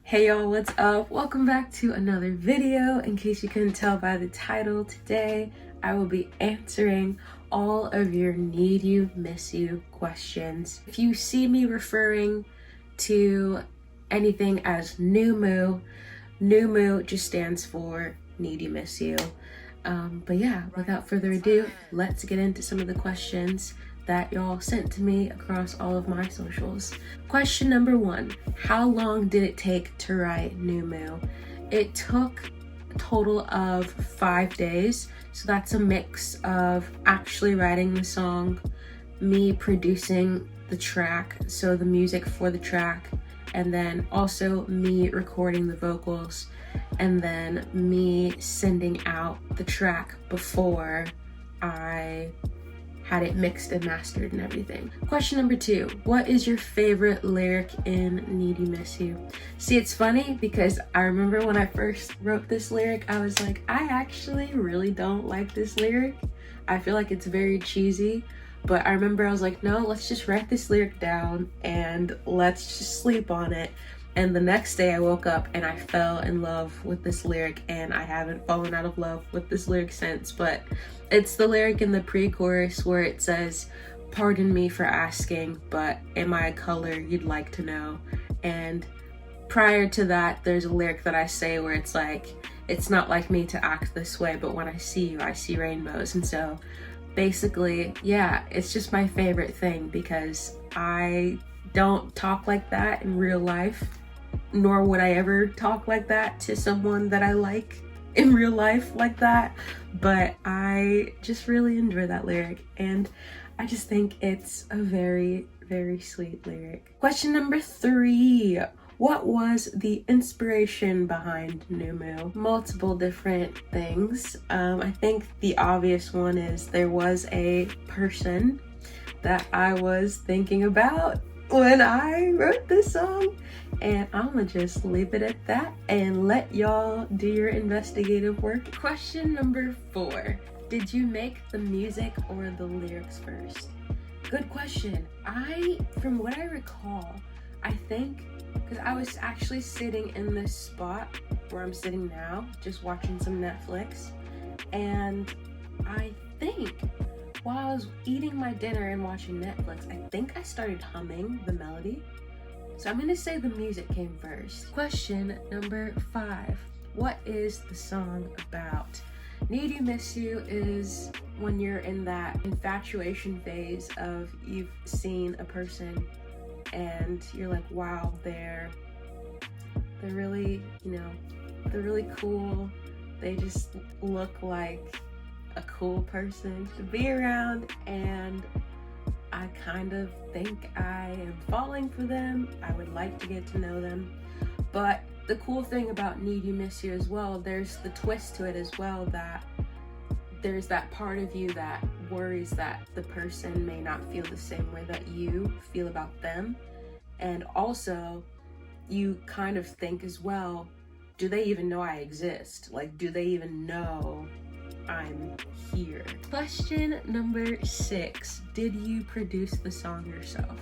Hey y'all, what's up? Welcome back to another video. In case you couldn't tell by the title, today I will be answering all of your need you, miss you questions. If you see me referring to anything as Pneumo just stands for need you, miss you. But yeah, without further ado, let's get into some of the questions that y'all sent to me across all of my socials. Question number 1, how long did it take to write Pneumo? It took a total of 5 days. So that's a mix of actually writing the song, me producing the track, so the music for the track, and then also me recording the vocals, and then me sending out the track before I had it mixed and mastered and everything. Question number 2, what is your favorite lyric in Need You Miss You? See, it's funny because I remember when I first wrote this lyric, I was like, I actually really don't like this lyric. I feel like it's very cheesy, but I remember I was like, no, let's just write this lyric down and let's just sleep on it. And the next day I woke up and I fell in love with this lyric, and I haven't fallen out of love with this lyric since. But it's the lyric in the pre-chorus where it says, pardon me for asking, but am I a color you'd like to know? And prior to that, there's a lyric that I say where it's like, it's not like me to act this way, but when I see you, I see rainbows. And so basically, yeah, it's just my favorite thing because I don't talk like that in real life, nor would I ever talk like that to someone that I like in real life like that. But I just really enjoy that lyric, and I just think it's a very, very sweet lyric. Question number 3, what was the inspiration behind Pneumo? Multiple different things. I think the obvious one is there was a person that I was thinking about when I wrote this song, and I'm gonna just leave it at that and let y'all do your investigative work. Question number 4, did you make the music or the lyrics first? Good question. From what I recall, I think, because I was actually sitting in this spot where I'm sitting now, just watching some Netflix, and I think while I was eating my dinner and watching Netflix, I think I started humming the melody. So I'm gonna say the music came first. Question number 5, what is the song about? Need You Miss You is when you're in that infatuation phase of you've seen a person and you're like, wow, they're really, they're really cool. They just look like a cool person to be around, and I kind of think I am falling for them. I would like to get to know them. But the cool thing about Need You Miss You as well, there's the twist to it as well, that there's that part of you that worries that the person may not feel the same way that you feel about them. And also you kind of think as well, do they even know I exist? Like, do they even know I'm here? Question number 6, did you produce the song yourself?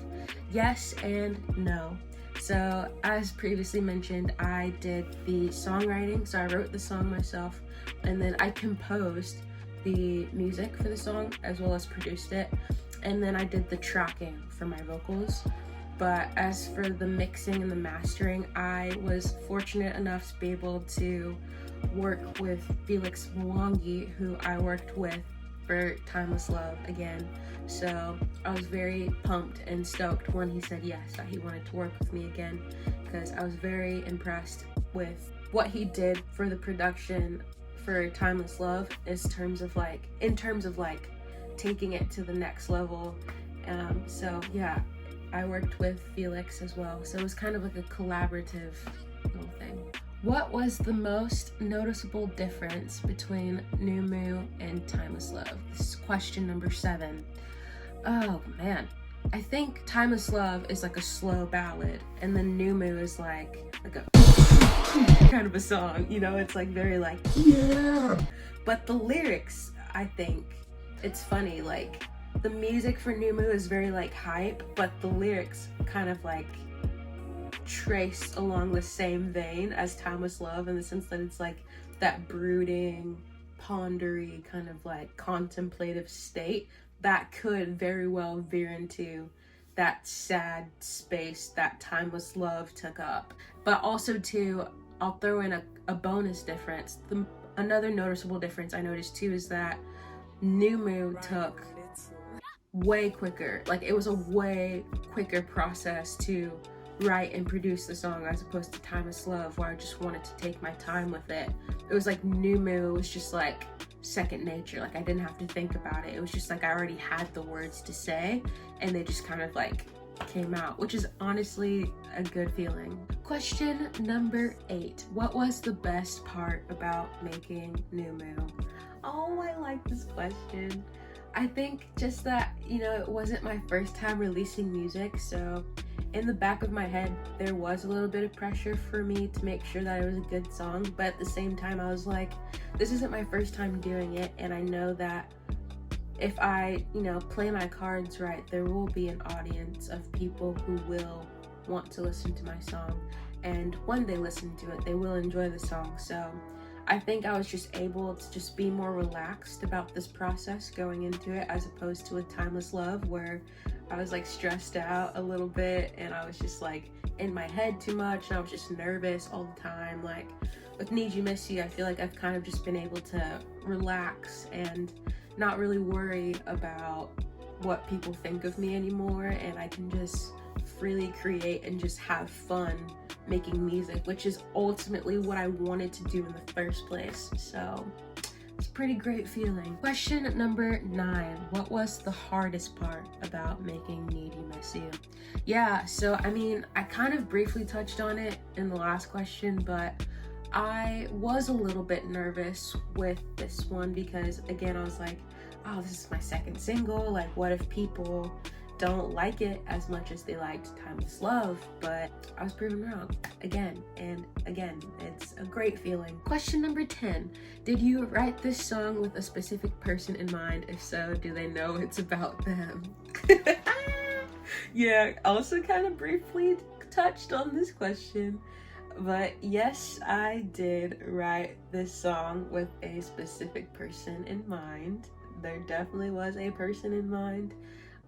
Yes and no. So as previously mentioned, I did the songwriting, so I wrote the song myself, and then I composed the music for the song as well as produced it, and then I did the tracking for my vocals. But as for the mixing and the mastering, I was fortunate enough to be able to work with Felix Mwangi, who I worked with for Timelesslove again. So I was very pumped and stoked when he said yes, that he wanted to work with me again, because I was very impressed with what he did for the production for Timelesslove in terms of like taking it to the next level. So yeah, I worked with Felix as well, so it was kind of like a collaborative little thing. What was the most noticeable difference between Pneumo and Timelesslove? This is question number 7. Oh man, I think Timelesslove is like a slow ballad, and then Pneumo is like a kind of a song, it's like very like, yeah. But the lyrics, I think it's funny, like the music for Pneumo is very like hype, but the lyrics kind of like trace along the same vein as Timelesslove, in the sense that it's like that brooding, pondery kind of like contemplative state that could very well veer into that sad space that Timelesslove took up. But also too, I'll throw in a bonus difference. Another noticeable difference I noticed too is that Pneumo took way quicker. Like, it was a way quicker process to write and produce the song as opposed to Timelesslove, where I just wanted to take my time with it. It was like Pneumo was just like second nature. Like, I didn't have to think about it. It was just like I already had the words to say and they just kind of like came out, which is honestly a good feeling. Question number 8. What was the best part about making Pneumo? Oh, I like this question. I think just that, you know, it wasn't my first time releasing music, so in the back of my head there was a little bit of pressure for me to make sure that it was a good song, but at the same time I was like, this isn't my first time doing it, and I know that if I, you know, play my cards right, there will be an audience of people who will want to listen to my song, and when they listen to it, they will enjoy the song. So I think I was just able to just be more relaxed about this process going into it, as opposed to with Timelesslove, where I was like stressed out a little bit and I was just like in my head too much and I was just nervous all the time. Like with Need You Miss You, I feel like I've kind of just been able to relax and not really worry about what people think of me anymore, and I can just freely create and just have fun making music, which is ultimately what I wanted to do in the first place. So it's a pretty great feeling. Question number 9. What was the hardest part about making Need You Miss You? Yeah, so I mean, I kind of briefly touched on it in the last question, but I was a little bit nervous with this one because, again, I was like, oh, this is my second single. Like, what if people don't like it as much as they liked Timelesslove? But I was proven wrong again and again. It's a great feeling. Question number 10. Did you write this song with a specific person in mind? If so, do they know it's about them? Yeah, also kind of briefly touched on this question, but yes, I did write this song with a specific person in mind. There definitely was a person in mind.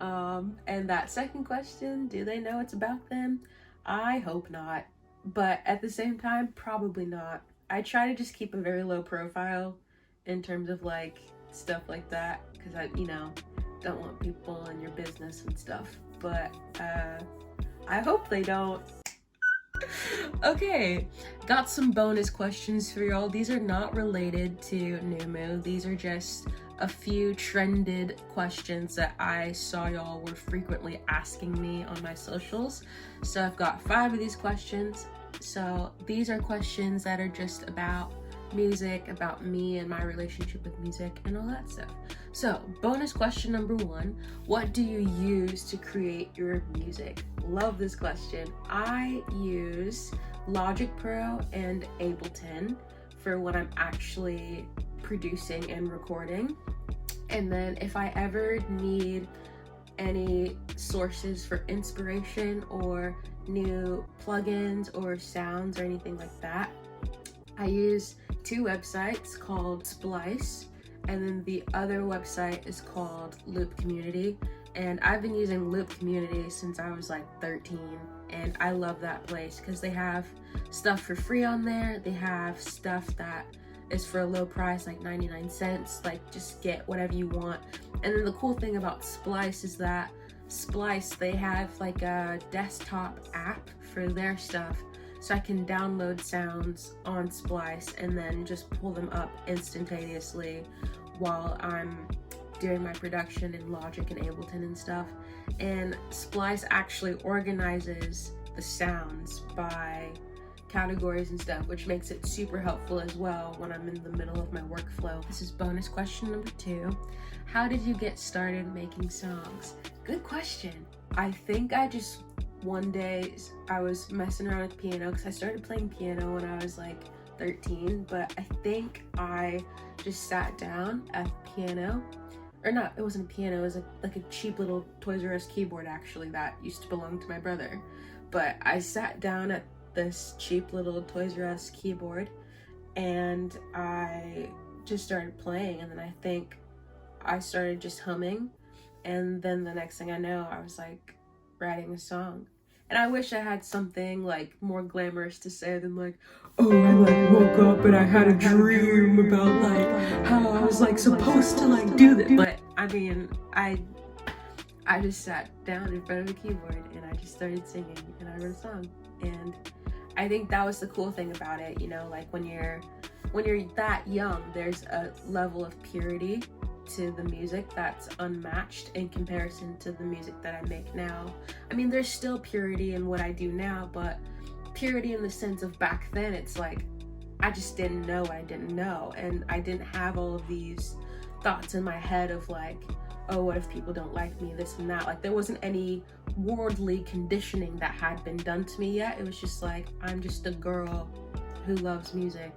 And that second question, do they know it's about them? I hope not, but at the same time, probably not. I try to just keep a very low profile in terms of like stuff like that, because I, you know, don't want people in your business and stuff, but I hope they don't. Okay, got some bonus questions for y'all. These are not related to Pneumo. These are just a few trended questions that I saw y'all were frequently asking me on my socials. So I've got 5 of these questions. So these are questions that are just about music, about me and my relationship with music and all that stuff. So bonus question number 1, what do you use to create your music? Love this question. I use Logic Pro and Ableton for when I'm actually producing and recording. And then if I ever need any sources for inspiration or new plugins or sounds or anything like that, I use 2 websites called Splice, and then the other website is called Loop Community. And I've been using Loop Community since I was like 13, and I love that place because they have stuff for free on there. They have stuff that is for a low price, like 99 cents, like just get whatever you want. And then the cool thing about Splice is that Splice, they have like a desktop app for their stuff, so I can download sounds on Splice and then just pull them up instantaneously while I'm doing my production in Logic and Ableton and stuff. And Splice actually organizes the sounds by categories and stuff, which makes it super helpful as well when I'm in the middle of my workflow. This is bonus question number 2. How did you get started making songs? Good question. I think I just, one day I was messing around with piano because I started playing piano when I was like 13, but I think I just sat down at the piano or not, it wasn't a piano, it was like a cheap little Toys R Us keyboard actually that used to belong to my brother. But I sat down at this cheap little Toys R Us keyboard and I just started playing, and then I think I started just humming, and then the next thing I know, I was like writing a song. And I wish I had something like more glamorous to say than like, oh, I like woke up and I had a dream about like how I was like supposed to like do this. But I mean, I just sat down in front of the keyboard and I just started singing and I wrote a song. And I think that was the cool thing about it, you know, like when you're that young, there's a level of purity to the music that's unmatched in comparison to the music that I make now. I mean, there's still purity in what I do now, but purity in the sense of back then, it's like I just didn't know what I didn't know, and I didn't have all of these thoughts in my head of like, oh, what if people don't like me, this and that. Like, there wasn't any worldly conditioning that had been done to me yet. It was just like, I'm just a girl who loves music,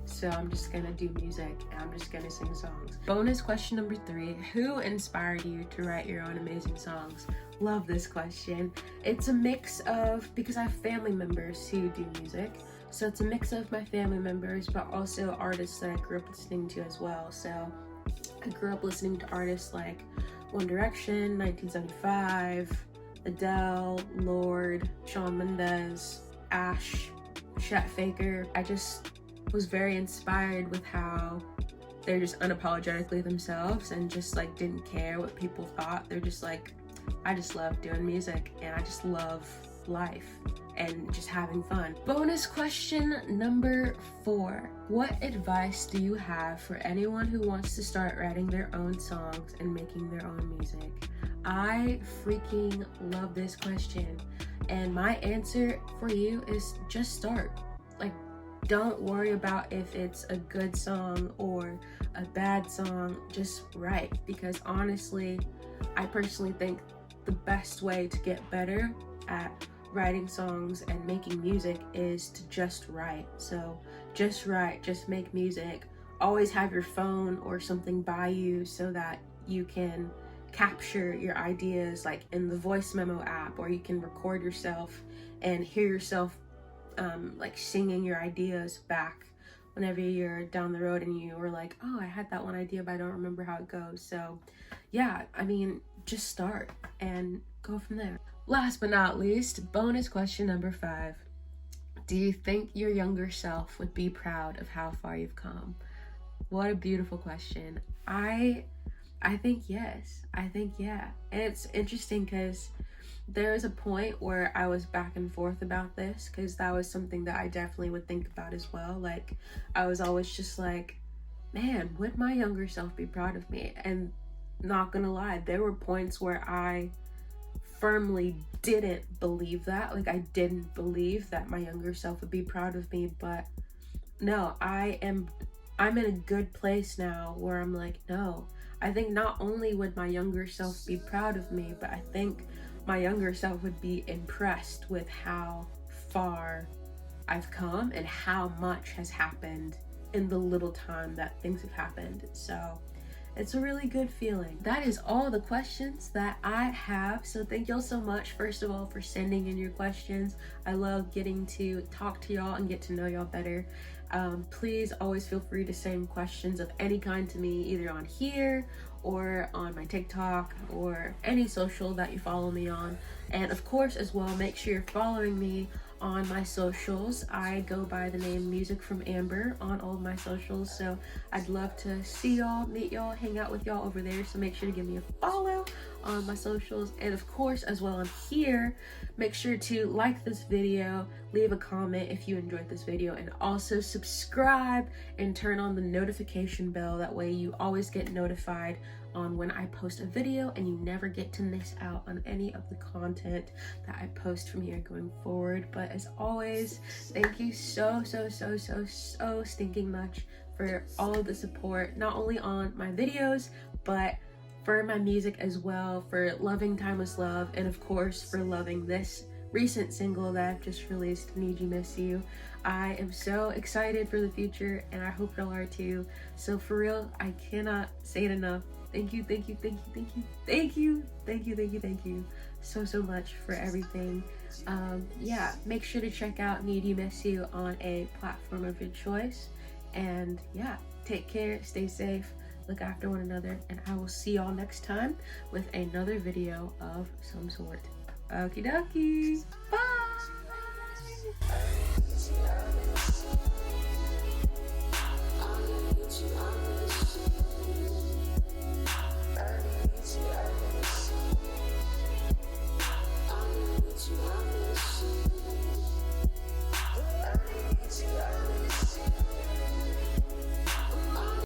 so I'm just gonna do music and I'm just gonna sing songs. Bonus question number 3, who inspired you to write your own amazing songs? Love this question. It's a mix of, because I have family members who do music, so it's a mix of my family members, but also artists that I grew up listening to as well. So I grew up listening to artists like One Direction, 1975, Adele, Lorde, Shawn Mendes, Ash, Chet Faker. I just was very inspired with how they're just unapologetically themselves and just like didn't care what people thought. They're just like, I just love doing music and I just love life and just having fun. Bonus question number 4. What advice do you have for anyone who wants to start writing their own songs and making their own music? I freaking love this question, and my answer for you is just start. Like, don't worry about if it's a good song or a bad song, just write. Because honestly, I personally think the best way to get better at writing songs and making music is to just write. So just write, just make music. Always have your phone or something by you so that you can capture your ideas, like in the voice memo app, or you can record yourself and hear yourself like singing your ideas back whenever you're down the road and you were like, oh, I had that one idea but I don't remember how it goes. So yeah, I mean, just start and go from there. Last but not least, bonus question number 5. Do you think your younger self would be proud of how far you've come? What a beautiful question. I think yes. I think yeah. And it's interesting because there was a point where I was back and forth about this, because that was something that I definitely would think about as well. Like, I was always just like, man, would my younger self be proud of me? And not gonna lie, there were points where I firmly didn't believe that. Like, I didn't believe that my younger self would be proud of me. But no, I'm in a good place now where I'm like, no, I think not only would my younger self be proud of me, but I think my younger self would be impressed with how far I've come and how much has happened in the little time that things have happened. So it's a really good feeling. That is all the questions that I have. So thank y'all so much, first of all, for sending in your questions. I love getting to talk to y'all and get to know y'all better. Please always feel free to send questions of any kind to me, either on here or on my TikTok or any social that you follow me on. And of course, as well, make sure you're following me on my socials. I go by the name Music from Amber on all of my socials, so I'd love to see y'all, meet y'all, hang out with y'all over there. So make sure to give me a follow on my socials, and of course, as well on here, make sure to like this video, leave a comment if you enjoyed this video, and also subscribe and turn on the notification bell. That way you always get notified on when I post a video and you never get to miss out on any of the content that I post from here going forward. But as always, thank you so stinking much for all of the support, not only on my videos, but for my music as well, for loving Timeless Love, and of course for loving this recent single that I've just released, Need You Miss You. I am so excited for the future, and I hope y'all are too. So for real, I cannot say it enough. Thank you so much for everything. Yeah, make sure to check out Need You Miss You on a platform of your choice. And yeah, take care, stay safe, look after one another, and I will see y'all next time with another video of some sort. Okie dokie. Bye.